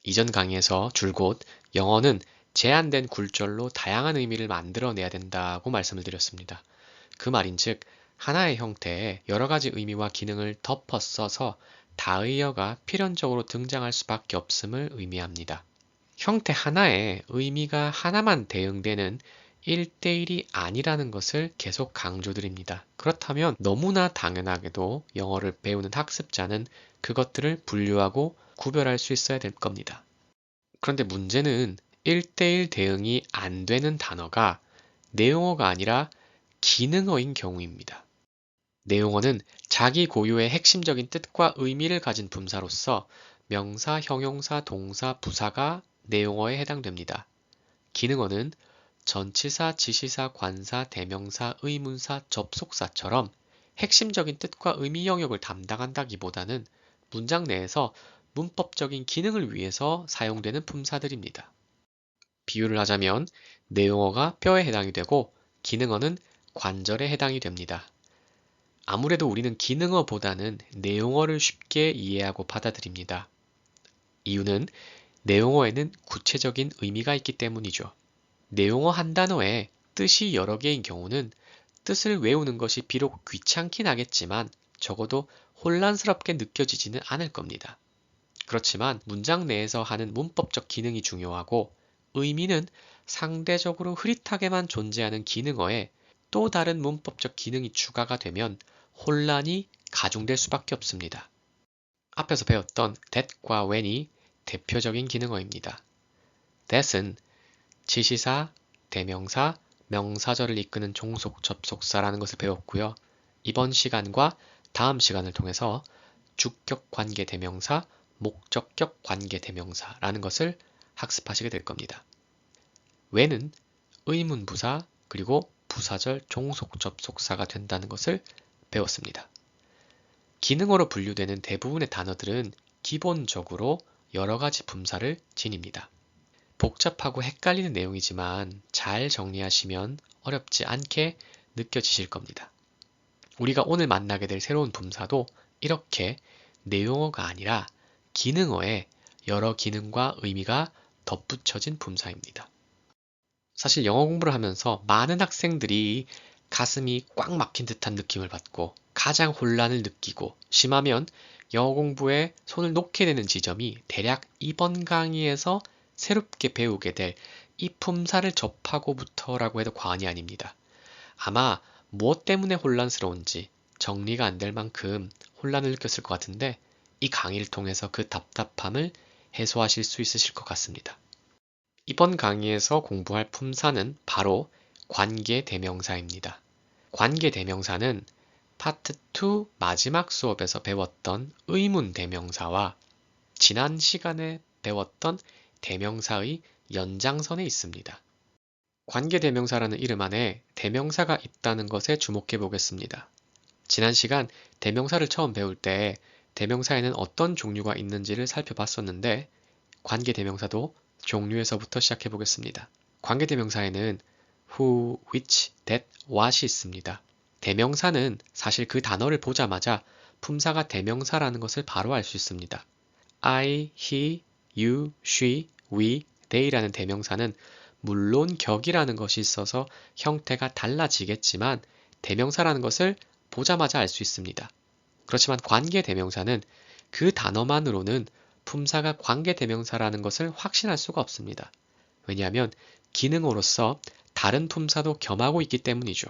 이전 강의에서 줄곧 영어는 제한된 굴절로 다양한 의미를 만들어내야 된다고 말씀을 드렸습니다. 그 말인즉 하나의 형태에 여러 가지 의미와 기능을 덮어 써서 다의어가 필연적으로 등장할 수밖에 없음을 의미합니다. 형태 하나에 의미가 하나만 대응되는 1대1이 아니라는 것을 계속 강조드립니다. 그렇다면 너무나 당연하게도 영어를 배우는 학습자는 그것들을 분류하고 구별할 수 있어야 될 겁니다. 그런데 문제는 1대1 대응이 안 되는 단어가 내용어가 아니라 기능어인 경우입니다. 내용어는 자기 고유의 핵심적인 뜻과 의미를 가진 분사로서 명사, 형용사, 동사, 부사가 내용어에 해당됩니다. 기능어는 전치사, 지시사, 관사, 대명사, 의문사, 접속사처럼 핵심적인 뜻과 의미 영역을 담당한다기보다는 문장 내에서 문법적인 기능을 위해서 사용되는 품사들입니다. 비유를 하자면 내용어가 뼈에 해당이 되고 기능어는 관절에 해당이 됩니다. 아무래도 우리는 기능어보다는 내용어를 쉽게 이해하고 받아들입니다. 이유는 내용어에는 구체적인 의미가 있기 때문이죠. 내용어 한 단어에 뜻이 여러 개인 경우는 뜻을 외우는 것이 비록 귀찮긴 하겠지만 적어도 혼란스럽게 느껴지지는 않을 겁니다. 그렇지만 문장 내에서 하는 문법적 기능이 중요하고 의미는 상대적으로 흐릿하게만 존재하는 기능어에 또 다른 문법적 기능이 추가가 되면 혼란이 가중될 수밖에 없습니다. 앞에서 배웠던 that과 when이 대표적인 기능어입니다. that은 지시사, 대명사, 명사절을 이끄는 종속 접속사라는 것을 배웠고요. 이번 시간과 다음 시간을 통해서 주격 관계 대명사, 목적격 관계 대명사라는 것을 학습하시게 될 겁니다. when은 의문부사 그리고 부사절 종속 접속사가 된다는 것을 배웠습니다. 기능어로 분류되는 대부분의 단어들은 기본적으로 여러 가지 분사를 지닙니다. 복잡하고 헷갈리는 내용이지만 잘 정리하시면 어렵지 않게 느껴지실 겁니다. 우리가 오늘 만나게 될 새로운 분사도 이렇게 내용어가 아니라 기능어에 여러 기능과 의미가 덧붙여진 분사입니다. 사실 영어 공부를 하면서 많은 학생들이 가슴이 꽉 막힌 듯한 느낌을 받고 가장 혼란을 느끼고 심하면 영어 공부에 손을 놓게 되는 지점이 대략 이번 강의에서 새롭게 배우게 될 이 품사를 접하고부터라고 해도 과언이 아닙니다. 아마 무엇 때문에 혼란스러운지 정리가 안 될 만큼 혼란을 느꼈을 것 같은데 이 강의를 통해서 그 답답함을 해소하실 수 있으실 것 같습니다. 이번 강의에서 공부할 품사는 바로 관계대명사입니다. 관계대명사는 파트 2 마지막 수업에서 배웠던 의문대명사와 지난 시간에 배웠던 대명사의 연장선에 있습니다. 관계대명사라는 이름 안에 대명사가 있다는 것에 주목해 보겠습니다. 지난 시간 대명사를 처음 배울 때 대명사에는 어떤 종류가 있는지를 살펴봤었는데 관계대명사도 종류에서부터 시작해 보겠습니다. 관계대명사에는 who, which, that, what이 있습니다. 대명사는 사실 그 단어를 보자마자 품사가 대명사라는 것을 바로 알 수 있습니다. I, he, you, she, we, they라는 대명사는 물론 격이라는 것이 있어서 형태가 달라지겠지만 대명사라는 것을 보자마자 알 수 있습니다. 그렇지만 관계대명사는 그 단어만으로는 품사가 관계대명사라는 것을 확신할 수가 없습니다. 왜냐하면 기능으로서 다른 품사도 겸하고 있기 때문이죠.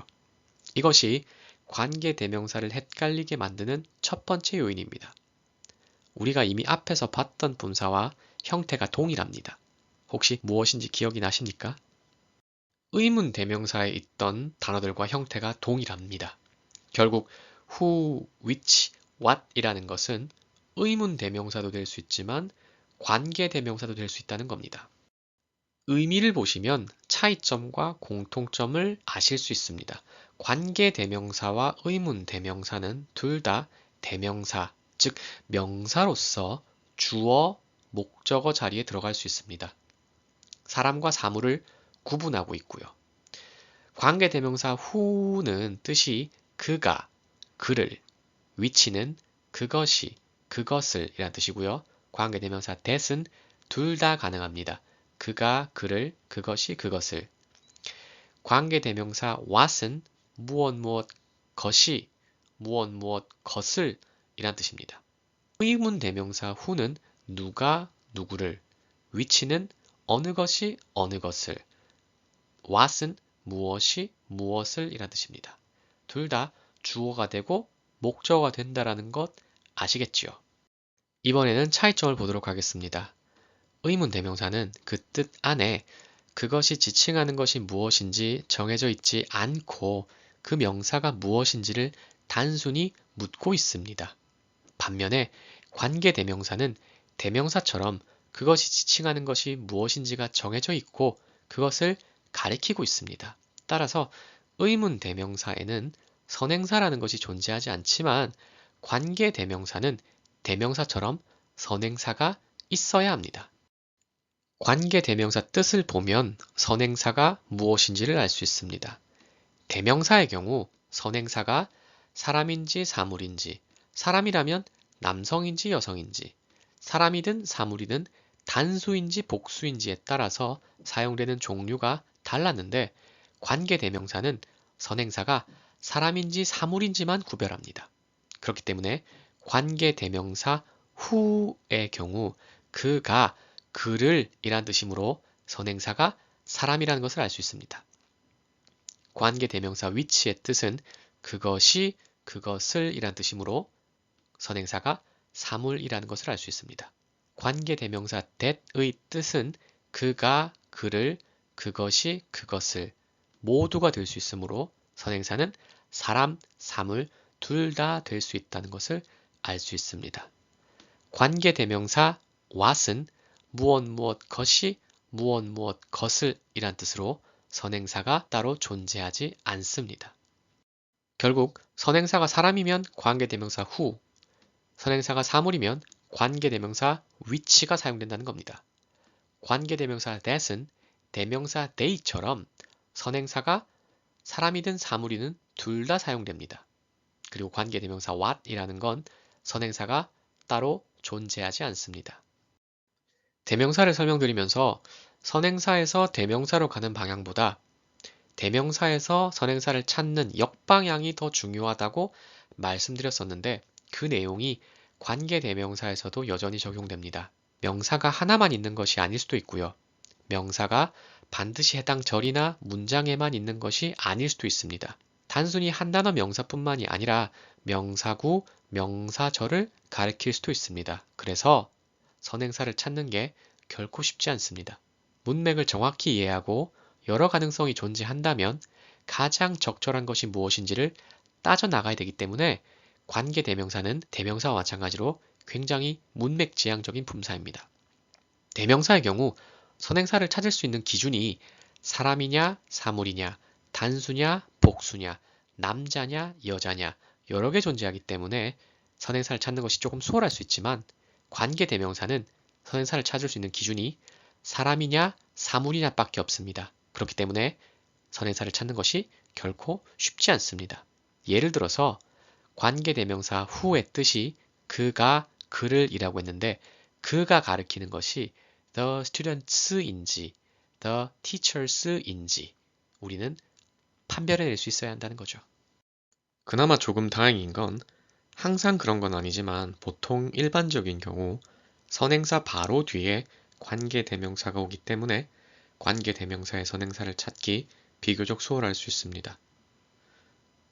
이것이 관계대명사를 헷갈리게 만드는 첫 번째 요인입니다. 우리가 이미 앞에서 봤던 품사와 형태가 동일합니다. 혹시 무엇인지 기억이 나십니까? 의문 대명사에 있던 단어들과 형태가 동일합니다. 결국 who, which, what 이라는 것은 의문 대명사도 될 수 있지만 관계 대명사도 될 수 있다는 겁니다. 의미를 보시면 차이점과 공통점을 아실 수 있습니다. 관계 대명사와 의문 대명사는 둘 다 대명사, 즉 명사로서 주어, 목적어 자리에 들어갈 수 있습니다. 사람과 사물을 구분하고 있고요. 관계대명사 who는 뜻이 그가, 그를, which는 그것이, 그것을 이란 뜻이고요. 관계대명사 that은 둘 다 가능합니다. 그가 그를, 그것이 그것을. 관계대명사 what은 무엇 무엇 것이, 무엇 무엇 것을 이란 뜻입니다. 의문대명사 who는 누가 누구를, which는 어느 것이 어느 것을, what은 무엇이 무엇을 이란 뜻입니다. 둘 다 주어가 되고 목적어가 된다라는 것 아시겠지요? 이번에는 차이점을 보도록 하겠습니다. 의문대명사는 그 뜻 안에 그것이 지칭하는 것이 무엇인지 정해져 있지 않고 그 명사가 무엇인지를 단순히 묻고 있습니다. 반면에 관계대명사는 대명사처럼 그것이 지칭하는 것이 무엇인지가 정해져 있고 그것을 가리키고 있습니다. 따라서 의문대명사에는 선행사라는 것이 존재하지 않지만 관계대명사는 대명사처럼 선행사가 있어야 합니다. 관계대명사 뜻을 보면 선행사가 무엇인지를 알 수 있습니다. 대명사의 경우 선행사가 사람인지 사물인지, 사람이라면 남성인지 여성인지, 사람이든 사물이든 단수인지 복수인지에 따라서 사용되는 종류가 달랐는데 관계대명사는 선행사가 사람인지 사물인지만 구별합니다. 그렇기 때문에 관계대명사 who의 경우 그가 그를 이란 뜻이므로 선행사가 사람이라는 것을 알 수 있습니다. 관계대명사 which의 뜻은 그것이 그것을 이란 뜻이므로 선행사가 사물이라는 것을 알 수 있습니다. 관계대명사 that의 뜻은 그가 그를 그것이 그것을 모두가 될 수 있으므로 선행사는 사람, 사물 둘 다 될 수 있다는 것을 알 수 있습니다. 관계대명사 what은 무엇 무엇 것이 무엇 무엇 것을 이란 뜻으로 선행사가 따로 존재하지 않습니다. 결국 선행사가 사람이면 관계대명사 who, 선행사가 사물이면 관계대명사 which가 사용된다는 겁니다. 관계대명사 that은 대명사 they처럼 선행사가 사람이든 사물이든 둘 다 사용됩니다. 그리고 관계대명사 what이라는 건 선행사가 따로 존재하지 않습니다. 대명사를 설명드리면서 선행사에서 대명사로 가는 방향보다 대명사에서 선행사를 찾는 역방향이 더 중요하다고 말씀드렸었는데 그 내용이 관계대명사에서도 여전히 적용됩니다. 명사가 하나만 있는 것이 아닐 수도 있고요. 명사가 반드시 해당 절이나 문장에만 있는 것이 아닐 수도 있습니다. 단순히 한 단어 명사뿐만이 아니라 명사구, 명사절을 가리킬 수도 있습니다. 그래서 선행사를 찾는 게 결코 쉽지 않습니다. 문맥을 정확히 이해하고 여러 가능성이 존재한다면 가장 적절한 것이 무엇인지를 따져나가야 되기 때문에 관계대명사는 대명사와 마찬가지로 굉장히 문맥지향적인 품사입니다. 대명사의 경우 선행사를 찾을 수 있는 기준이 사람이냐, 사물이냐, 단수냐, 복수냐, 남자냐, 여자냐 여러 개 존재하기 때문에 선행사를 찾는 것이 조금 수월할 수 있지만 관계대명사는 선행사를 찾을 수 있는 기준이 사람이냐, 사물이냐 밖에 없습니다. 그렇기 때문에 선행사를 찾는 것이 결코 쉽지 않습니다. 예를 들어서 관계대명사 who의 뜻이 그가 그를 이라고 했는데 그가 가리키는 것이 the students인지 the teachers인지 우리는 판별해낼 수 있어야 한다는 거죠. 그나마 조금 다행인 건 항상 그런 건 아니지만 보통 일반적인 경우 선행사 바로 뒤에 관계대명사가 오기 때문에 관계대명사의 선행사를 찾기 비교적 수월할 수 있습니다.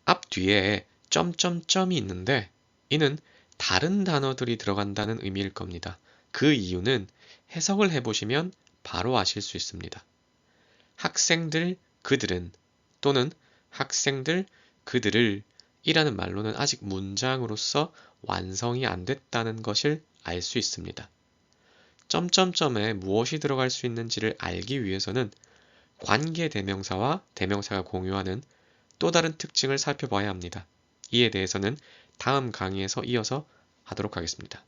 앞 뒤에 점점점이 있는데 이는 다른 단어들이 들어간다는 의미일 겁니다. 그 이유는 해석을 해보시면 바로 아실 수 있습니다. 학생들, 그들은 또는 학생들, 그들을 이라는 말로는 아직 문장으로서 완성이 안 됐다는 것을 알 수 있습니다. 점점점에 무엇이 들어갈 수 있는지를 알기 위해서는 관계대명사와 대명사가 공유하는 또 다른 특징을 살펴봐야 합니다. 이에 대해서는 다음 강의에서 이어서 하도록 하겠습니다.